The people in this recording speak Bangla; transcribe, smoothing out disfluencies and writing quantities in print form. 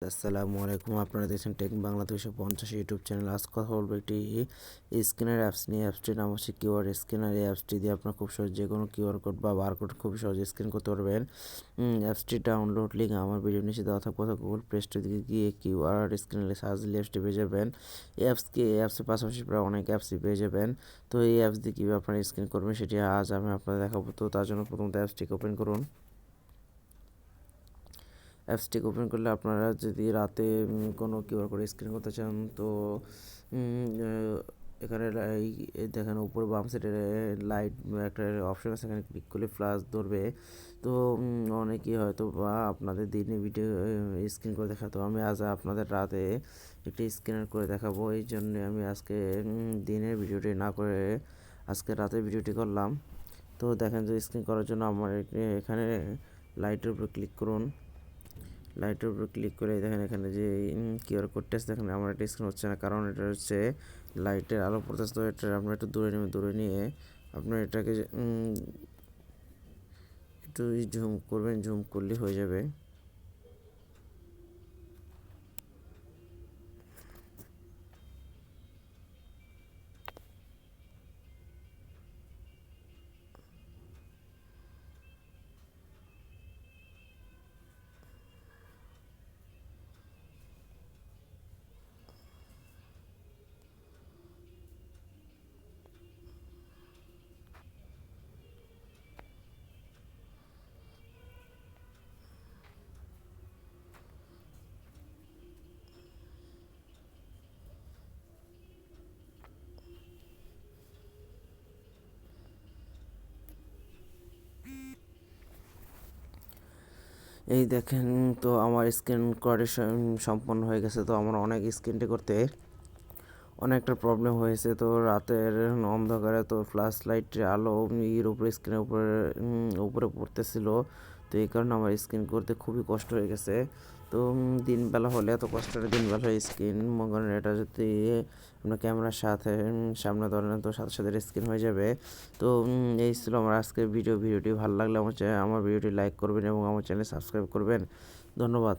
আসসালামু আলাইকুম। আপনারা দেখছেন টেক বাংলা 250 ইউটিউব চ্যানেল। আজ কথা বলবো একটি স্ক্যানার অ্যাপস নিয়ে। অ্যাপসটির নাম হচ্ছে কিউআর স্ক্যানার। এই অ্যাপসটি দিয়ে আপনার খুব সহজ যে কোনো কিউআর কোড বা বারকোড খুব সহজে স্ক্যান করতে পারবেন। অ্যাপসটির ডাউনলোড লিঙ্ক আমার ভিডিও নিচে দেওয়া থাকবে, অথবা গুগল প্লে স্টোর দিকে গিয়ে কিউআর স্ক্যানারে সার্চ দিলে অ্যাপসটি পেয়ে যাবেন। এই অ্যাপসের পাশাপাশি প্রায় অনেক অ্যাপসই পেয়ে যাবেন। তো এই অ্যাপস দিয়ে কীভাবে আপনারা স্ক্যান করবেন সেটি আজ আমি আপনাদের দেখাবো। তো তার জন্য প্রথমত অ্যাপসটিকে ওপেন করুন। অ্যাপসটিকে ওপেন করলে আপনারা যদি রাতে কোনো কিউআর কোড স্ক্যান করতে চান, তো এখানে দেখেন উপরে বাম সাইডে লাইট একটা অপশন আছে, এখানে ক্লিক করলে ফ্ল্যাশ ধরবে। তো অনেকেই হয়তো বা আপনাদের দিনে ভিডিও স্ক্যান করে দেখাতো, আমি আজ আপনাদের রাতে একটি স্ক্যানার করে দেখাবো। এই জন্য আমি আজকে দিনের ভিডিওটি না করে আজকে রাতের ভিডিওটি করলাম। তো দেখেন যে স্ক্যান করার জন্য আমার এখানে লাইটের উপর ক্লিক করুন। লাইটের উপর ক্লিক করে দেখেন এখানে যে কিউআর কোডটা আছে, দেখেন আমার এটা স্ক্যান হচ্ছে না, কারণ এটা হচ্ছে লাইটের আলো পড়তেছে। তো এটা আপনার একটু দূরে নেবেন, দূরে নিয়ে আপনার এটাকে একটু ঝুম করবেন, ঝুম করলে হয়ে যাবে। এই দেখেন, তো আমার স্ক্যান করা সম্পন্ন হয়ে গেছে। তো আমার অনেক স্ক্যানটি করতে অনেকটা প্রবলেম হয়েছে। তো রাতের অন্ধকারে তো ফ্ল্যাশ লাইটের আলো এর উপরে স্ক্রিনের উপরে পড়তেছিল। তো এই কারণে আমার স্ক্রিন করতে খুবই কষ্ট হয়ে গেছে। তো দিনবেলা হলে এত কষ্ট হয়, দিনবেলা স্ক্রিন মনে করেন এটা যদি আপনার ক্যামেরার সামনে ধরেন, তো সাথে সাথে স্ক্রিন হয়ে যাবে। তো এই ছিল আমার আজকের ভিডিওটি ভালো লাগলে আমার ভিডিওটি লাইক করবেন এবং আমার চ্যানেল সাবস্ক্রাইব করবেন। ধন্যবাদ।